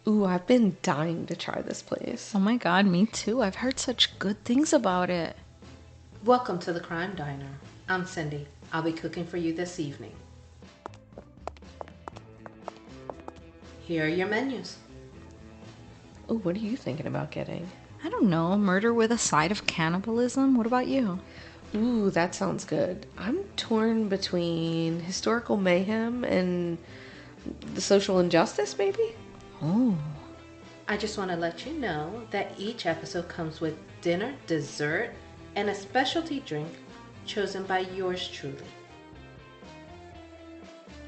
Ooh, I've been dying to try this place. Oh my god, me too. I've heard such good things about it. Welcome to the Crime Diner. I'm Cindy. I'll be cooking for you this evening. Here are your menus. Ooh, what are you thinking about getting? I don't know, murder with a side of cannibalism? What about you? Ooh, that sounds good. I'm torn between historical mayhem and the social injustice, maybe? Oh. I just want to let you know that each episode comes with dinner, dessert, and a specialty drink chosen by yours truly.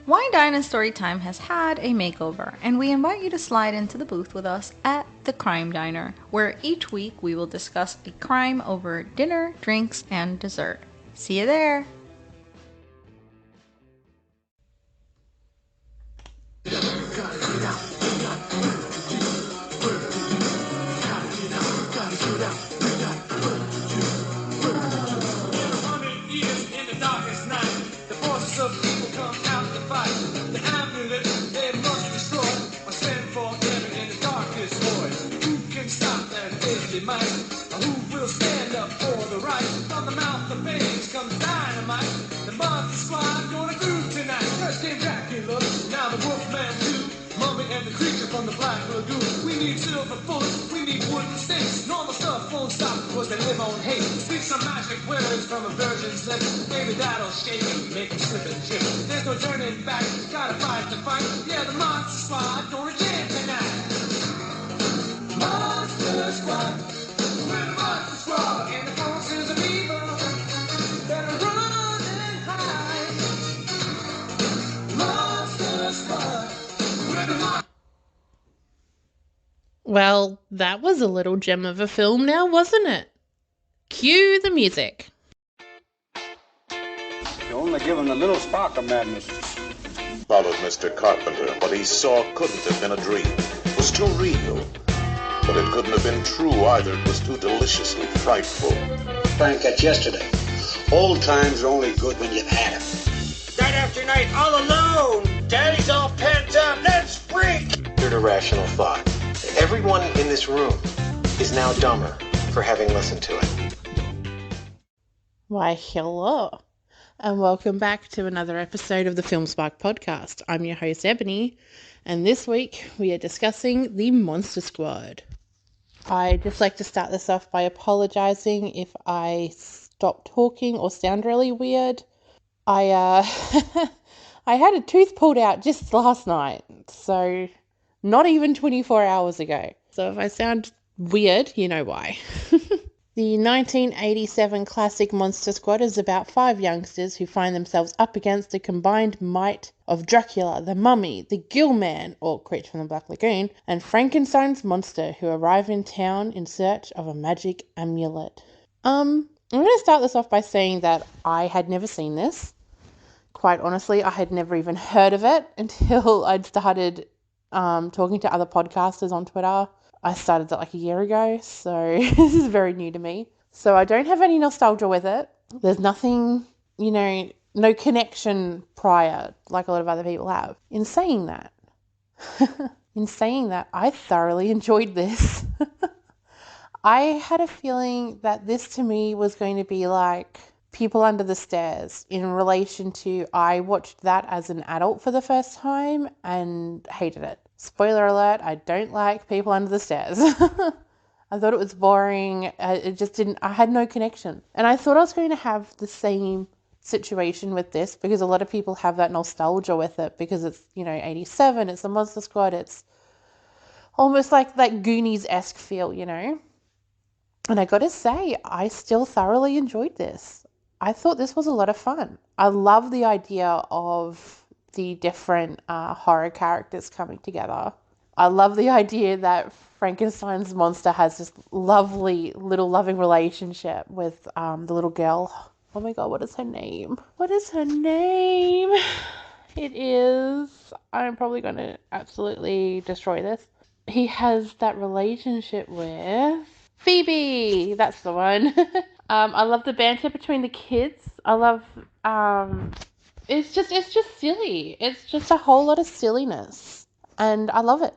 Wine Dine and Storytime has had a makeover, and we invite you to slide into the booth with us at the Crime Diner, where each week we will discuss a crime over dinner, drinks, and dessert. See you there! Who will stand up for the right? From the mouth of babes comes dynamite. The monster squad gonna groove tonight. First came Dracula, now the Wolfman too. Mummy and the creature from the Black Lagoon. We need silver bullets, we need wooden stakes. Normal stuff won't stop because they live on hate. Speak some magic words from a virgin's lips. Maybe that'll shake and make them slip and trip. There's no turning back, gotta fight the fight. Yeah, the monster squad gonna jam tonight. Monster squad. We're the monster squad, and the forces of evil better run and hide. Monster squad. We're the monster. Well, that was a little gem of a film now, wasn't it? Cue the music. You only give him a little spark of madness. Followed Mr. Carpenter. What he saw couldn't have been a dream. It was too real. But it couldn't have been true either. It was too deliciously frightful. Frank, that's yesterday. Old times are only good when you've had them. Night after night, all alone. Daddy's all pent up. Let's freak. Irrational thought. Everyone in this room is now dumber for having listened to it. Why, hello, and welcome back to another episode of the Film Spark podcast. I'm your host, Ebony, and this week we are discussing The Monster Squad. I'd just like to start this off by apologising if I stop talking or sound really weird. I had a tooth pulled out just last night, so not even 24 hours ago. So if I sound weird, you know why. The 1987 classic Monster Squad is about 5 youngsters who find themselves up against the combined might of Dracula, the Mummy, the Gill Man, or Creature from the Black Lagoon, and Frankenstein's monster, who arrive in town in search of a magic amulet. I'm going to start this off by saying that I had never seen this. Quite honestly, I had never even heard of it until I'd started talking to other podcasters on Twitter. I started that like a year ago, so this is very new to me. So I don't have any nostalgia with it. There's nothing, no connection prior like a lot of other people have. In saying that, I thoroughly enjoyed this. I had a feeling that this to me was going to be like People Under the Stairs in relation to I watched that as an adult for the first time and hated it. Spoiler alert, I don't like People Under the Stairs. I thought it was boring. I had no connection. And I thought I was going to have the same situation with this because a lot of people have that nostalgia with it because it's, 87, it's the Monster Squad, it's almost like that Goonies-esque feel, And I got to say, I still thoroughly enjoyed this. I thought this was a lot of fun. I love the idea of the different horror characters coming together. I love the idea that Frankenstein's monster has this lovely little loving relationship with the little girl. Oh my god, what is her name? It is... I'm probably going to absolutely destroy this. He has that relationship with Phoebe. That's the one. I love the banter between the kids. I love... It's just silly. It's just a whole lot of silliness. And I love it.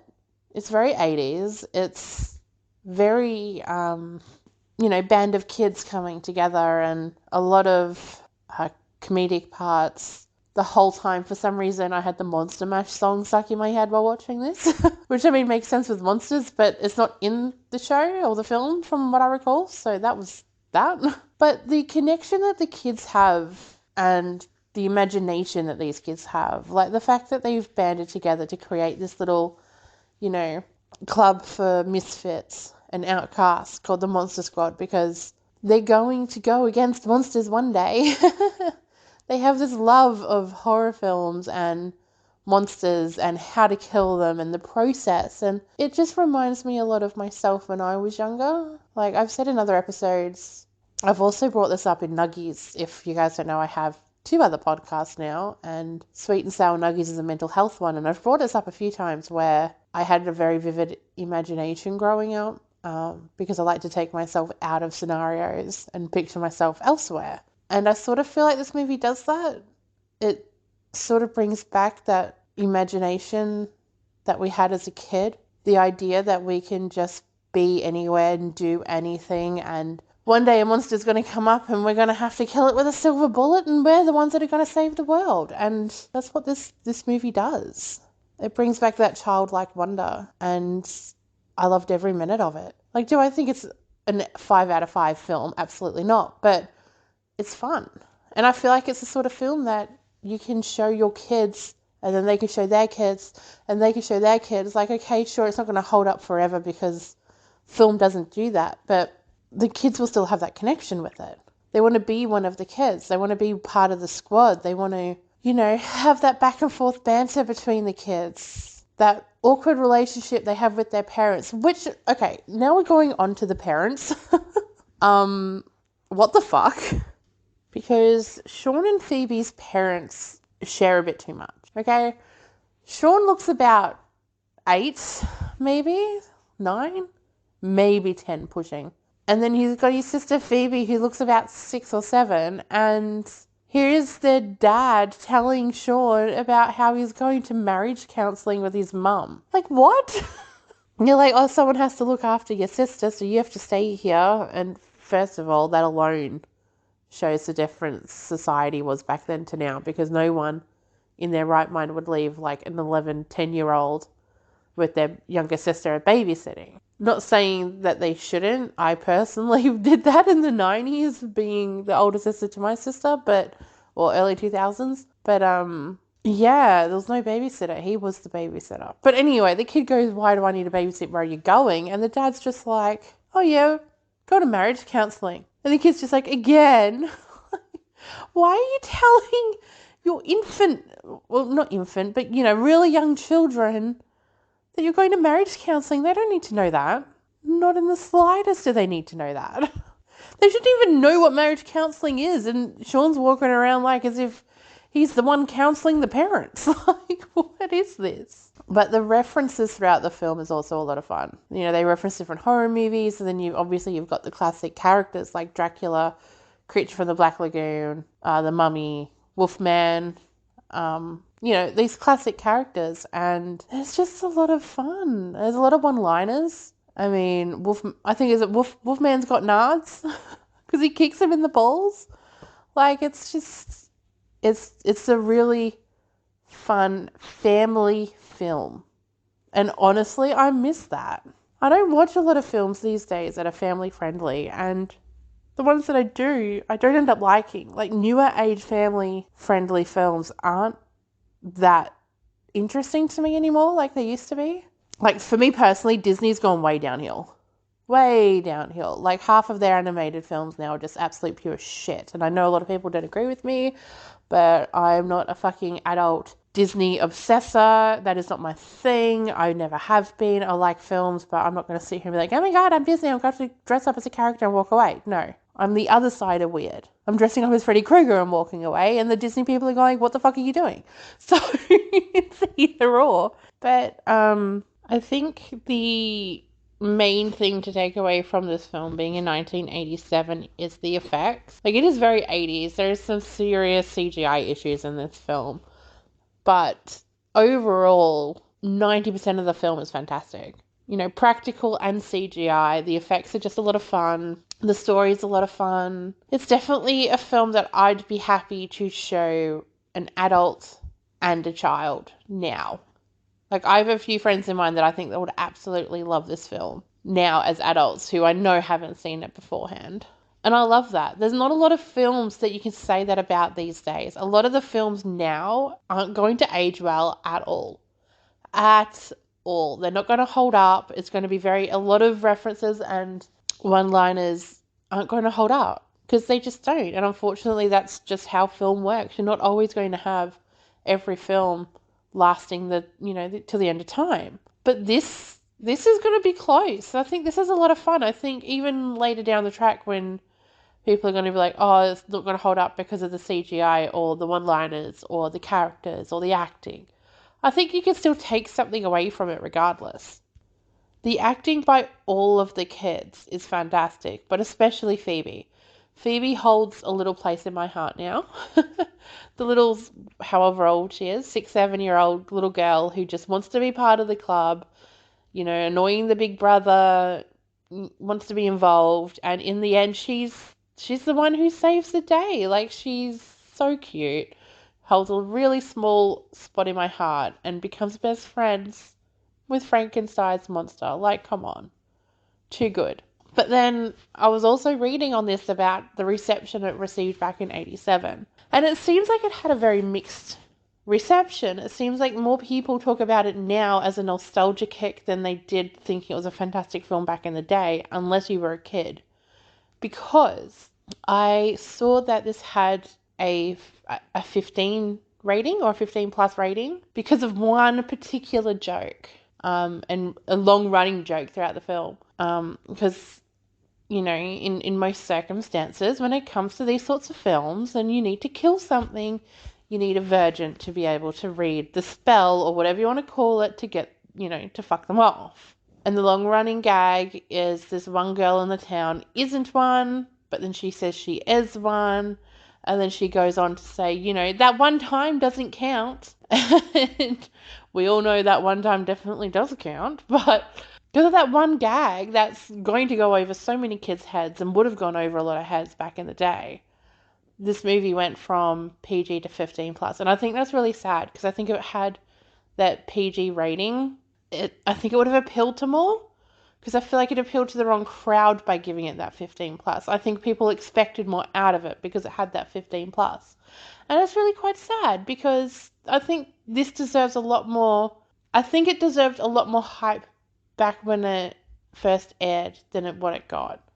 It's very 80s. It's very, band of kids coming together and a lot of comedic parts. The whole time, for some reason, I had the Monster Mash song stuck in my head while watching this, which, makes sense with monsters, but it's not in the show or the film from what I recall, so that was that. But the connection that the kids have and the imagination that these kids have, like the fact that they've banded together to create this little, club for misfits and outcasts called the Monster Squad because they're going to go against monsters one day. They have this love of horror films and monsters and how to kill them and the process. And it just reminds me a lot of myself when I was younger. Like I've said in other episodes, I've also brought this up in Nuggies. If you guys don't know, I have 2 other podcasts now, and Sweet and Sour Nuggies is a mental health one. And I've brought this up a few times where I had a very vivid imagination growing up because I like to take myself out of scenarios and picture myself elsewhere. And I sort of feel like this movie does that. It sort of brings back that imagination that we had as a kid. The idea that we can just be anywhere and do anything, and one day a monster's going to come up and we're going to have to kill it with a silver bullet, and we're the ones that are going to save the world. And that's what this movie does. It brings back that childlike wonder, and I loved every minute of it. Like, do I think it's a 5 out of 5 film? Absolutely not. But it's fun. And I feel like it's the sort of film that you can show your kids and then they can show their kids and they can show their kids. Like, okay, sure, it's not going to hold up forever because film doesn't do that. But the kids will still have that connection with it. They want to be one of the kids. They want to be part of the squad. They want to, have that back and forth banter between the kids. That awkward relationship they have with their parents. Which, okay, now we're going on to the parents. What the fuck? Because Sean and Phoebe's parents share a bit too much, okay? Sean looks about 8, maybe 9, maybe 10 pushing. And then he's got his sister Phoebe who looks about 6 or 7. And here's their dad telling Sean about how he's going to marriage counselling with his mum. Like, what? You're like, oh, someone has to look after your sister, so you have to stay here. And first of all, that alone shows the different society was back then to now, because no one in their right mind would leave like an 11, 10-year-old with their younger sister babysitting. Not saying that they shouldn't. I personally did that in the 90s, being the older sister to my sister, or early 2000s. But yeah, there was no babysitter. He was the babysitter. But anyway, the kid goes, why do I need a babysit? Where are you going? And the dad's just like, oh yeah, go to marriage counselling. And the kid's just like, again? Why are you telling your infant, well, not infant, but, really young children that you're going to marriage counselling? They don't need to know that. Not in the slightest do they need to know that. They shouldn't even know what marriage counselling is. And Sean's walking around like as if he's the one counselling the parents. Like, what is this? But the references throughout the film is also a lot of fun. They reference different horror movies, and then you've got the classic characters like Dracula, Creature from the Black Lagoon, the Mummy, Wolfman, these classic characters, and it's just a lot of fun. There's a lot of one-liners. I mean, Wolfman's got nards because he kicks him in the balls. Like, it's a really fun family film. And honestly, I miss that. I don't watch a lot of films these days that are family friendly, and the ones that I do, I don't end up liking. Like, newer age family friendly films aren't that interesting to me anymore like they used to be. Like, for me personally, Disney's gone way downhill. Way downhill. Like, half of their animated films now are just absolute pure shit. And I know a lot of people don't agree with me, but I'm not a fucking adult Disney obsessor. That is not my thing. I never have been. I like films, but I'm not going to sit here and be like, oh my god, I'm Disney, I'm going to dress up as a character and walk away. No. I'm the other side of weird. I'm dressing up as Freddy Krueger and walking away, and the Disney people are going, what the fuck are you doing? So, it's either or. But, I think the main thing to take away from this film being in 1987 is the effects. Like, it is very 80s. There's some serious CGI issues in this film. But overall, 90% of the film is fantastic. You know, practical and CGI. The effects are just a lot of fun. The story's a lot of fun. It's definitely a film that I'd be happy to show an adult and a child now. Like, I have a few friends in mind that I think that would absolutely love this film now as adults who I know haven't seen it beforehand. And I love that. There's not a lot of films that you can say that about these days. A lot of the films now aren't going to age well at all. At all. They're not going to hold up. It's going to be a lot of references and one-liners aren't going to hold up because they just don't. And unfortunately, that's just how film works. You're not always going to have every film lasting till the end of time. But this is going to be close. I think this is a lot of fun. I think even later down the track when people are going to be like, oh, it's not going to hold up because of the CGI or the one-liners or the characters or the acting. I think you can still take something away from it regardless. The acting by all of the kids is fantastic, but especially Phoebe. Phoebe holds a little place in my heart now. The little, however old she is, 6-7-year-old little girl who just wants to be part of the club, annoying the big brother, wants to be involved, and in the end she's the one who saves the day. Like, she's so cute. Holds a really small spot in my heart and becomes best friends with Frankenstein's monster. Like, come on. Too good. But then I was also reading on this about the reception it received back in 87. And it seems like it had a very mixed reception. It seems like more people talk about it now as a nostalgia kick than they did thinking it was a fantastic film back in the day, unless you were a kid. Because I saw that this had a 15 rating or a 15 plus rating because of one particular joke, and a long running joke throughout the film. Because, in most circumstances, when it comes to these sorts of films and you need to kill something, you need a virgin to be able to read the spell or whatever you want to call it to get, to fuck them off. And the long running gag is this one girl in the town isn't one, but then she says she is one. And then she goes on to say, that one time doesn't count. And we all know that one time definitely does count. But because of that one gag that's going to go over so many kids' heads and would have gone over a lot of heads back in the day, this movie went from PG to 15 plus. And I think that's really sad because I think if it had that PG rating, I think it would have appealed to more. Because I feel like it appealed to the wrong crowd by giving it that 15 plus. I think people expected more out of it because it had that 15 plus. And it's really quite sad because I think this deserves a lot more. I think it deserved a lot more hype back when it first aired than what it got.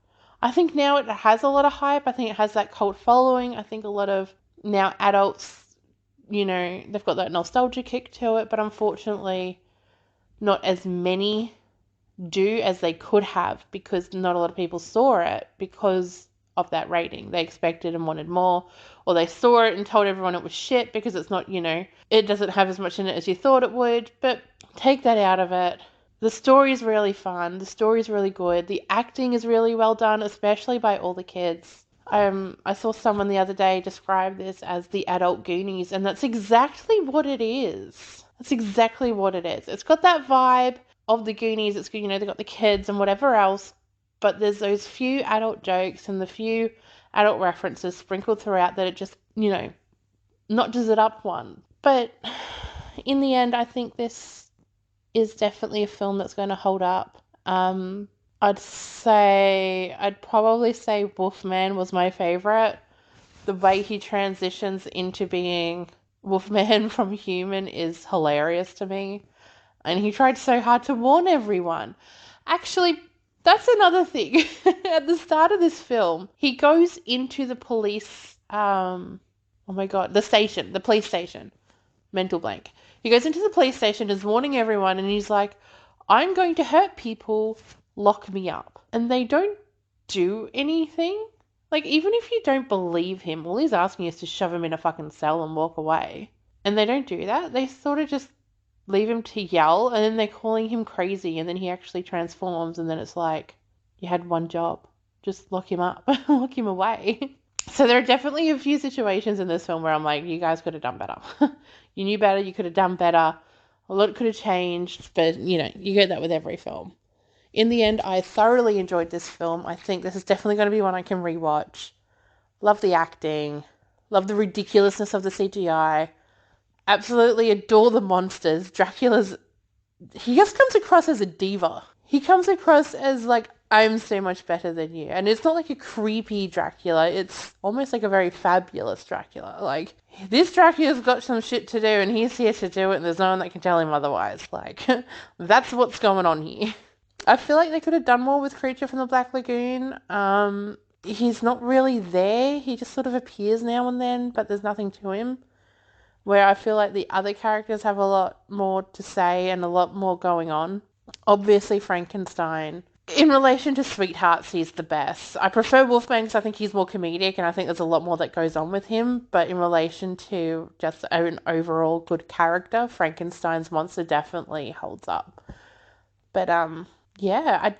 I think now it has a lot of hype. I think it has that cult following. I think a lot of now adults, they've got that nostalgia kick to it. But unfortunately, not as many do as they could have because not a lot of people saw it because of that rating. They expected and wanted more, or they saw it and told everyone it was shit because it's not, it doesn't have as much in it as you thought it would. But take that out of it. The story is really fun. The story is really good. The acting is really well done, especially by all the kids. I saw someone the other day describe this as the adult Goonies, and that's exactly what it is. That's exactly what it is. It's got that vibe of the Goonies. It's, they've got the kids and whatever else, but there's those few adult jokes and the few adult references sprinkled throughout that it just, notches it up one. But in the end, I think this is definitely a film that's going to hold up. I'd probably say Wolfman was my favorite. The way he transitions into being Wolfman from human is hilarious to me. And he tried so hard to warn everyone. Actually, that's another thing. At the start of this film, he goes into the police, the police station. Mental blank. He goes into the police station, is warning everyone, and he's like, I'm going to hurt people, lock me up. And they don't do anything. Like, even if you don't believe him, all he's asking is to shove him in a fucking cell and walk away. And they don't do that. They sort of just leave him to yell, and then they're calling him crazy, and then he actually transforms, and then it's like, you had one job. Just lock him up. Lock him away. So there are definitely a few situations in this film where I'm like, you guys could have done better. You knew better, you could have done better. A lot could have changed, but, you know, you get that with every film. In the end, I thoroughly enjoyed this film. I think this is definitely going to be one I can rewatch. Love the acting. Love the ridiculousness of the CGI. Absolutely adore the monsters. He just comes across as a diva. He comes across as like, I'm so much better than you. And it's not like a creepy Dracula. It's almost like a very fabulous Dracula. Like, this Dracula's got some shit to do and he's here to do it and there's no one that can tell him otherwise. Like, that's what's going on here. I feel like they could have done more with Creature from the Black Lagoon. He's not really there. He just sort of appears now and then, but there's nothing to him. Where I feel like the other characters have a lot more to say and a lot more going on. Obviously, Frankenstein. In relation to Sweethearts, he's the best. I prefer Wolfman because I think he's more comedic and I think there's a lot more that goes on with him. But in relation to just an overall good character, Frankenstein's monster definitely holds up. But, yeah,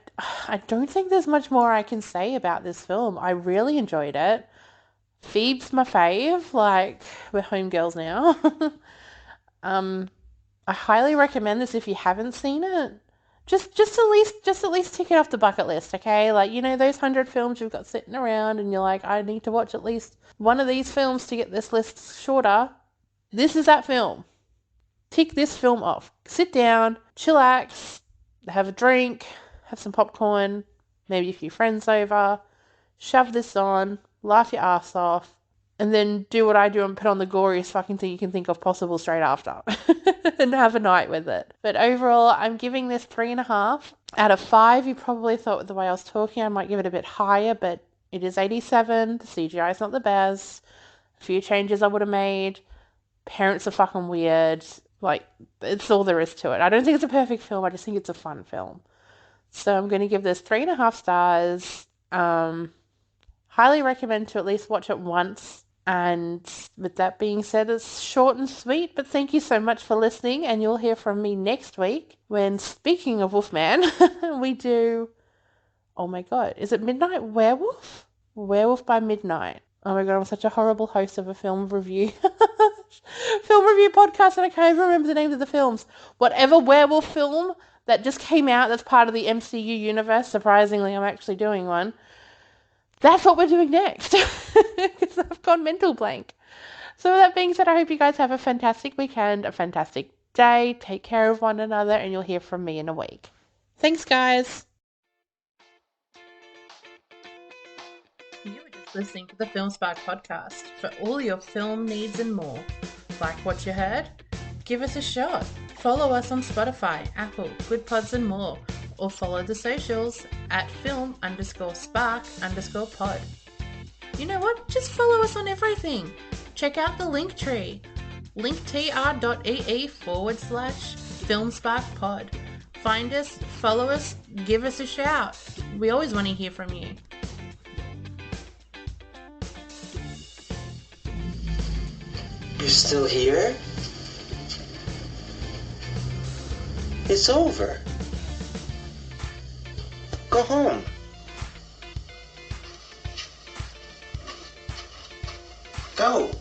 I don't think there's much more I can say about this film. I really enjoyed it. Phoebe's my fave, like, we're homegirls now. I highly recommend this if you haven't seen it. Just at least tick it off the bucket list, okay? Like, you know, those 100 films you've got sitting around and you're like, I need to watch at least one of these films to get this list shorter. This is that film. Tick this film off. Sit down, chillax, have a drink, have some popcorn, maybe a few friends over, shove this on, laugh your ass off, and then do what I do and put on the goriest fucking thing you can think of possible straight after. And have a night with it. But overall, I'm giving this 3.5 out of 5. You probably thought with the way I was talking I might give it a bit higher, but it is 87. The CGI is not the best. A few changes I would have made. Parents are fucking weird. Like, it's all there is to it. I don't think it's a perfect film. I just think it's a fun film. So I'm going to give this 3.5 stars. Highly recommend to at least watch it once. And with that being said, it's short and sweet, but thank you so much for listening, and you'll hear from me next week when, speaking of Wolfman, we do, oh my god, is it Midnight Werewolf? Werewolf by Midnight. Oh my god, I'm such a horrible host of a film review podcast, and I can't even remember the names of the films. Whatever werewolf film that just came out that's part of the MCU universe, surprisingly I'm actually doing one. That's what we're doing next, because I've gone mental blank. So with that being said, I hope you guys have a fantastic weekend, a fantastic day. Take care of one another, and you'll hear from me in a week. Thanks, guys. You were just listening to the Film Spark podcast. For all your film needs and more. Like what you heard? Give us a shot. Follow us on Spotify, Apple, Good Pods and more. Or follow the socials at film_spark_pod. You know what? Just follow us on everything. Check out the link tree. linktr.ee/filmsparkpod. Find us, follow us, give us a shout. We always want to hear from you. You're still here? It's over. Go home. Go.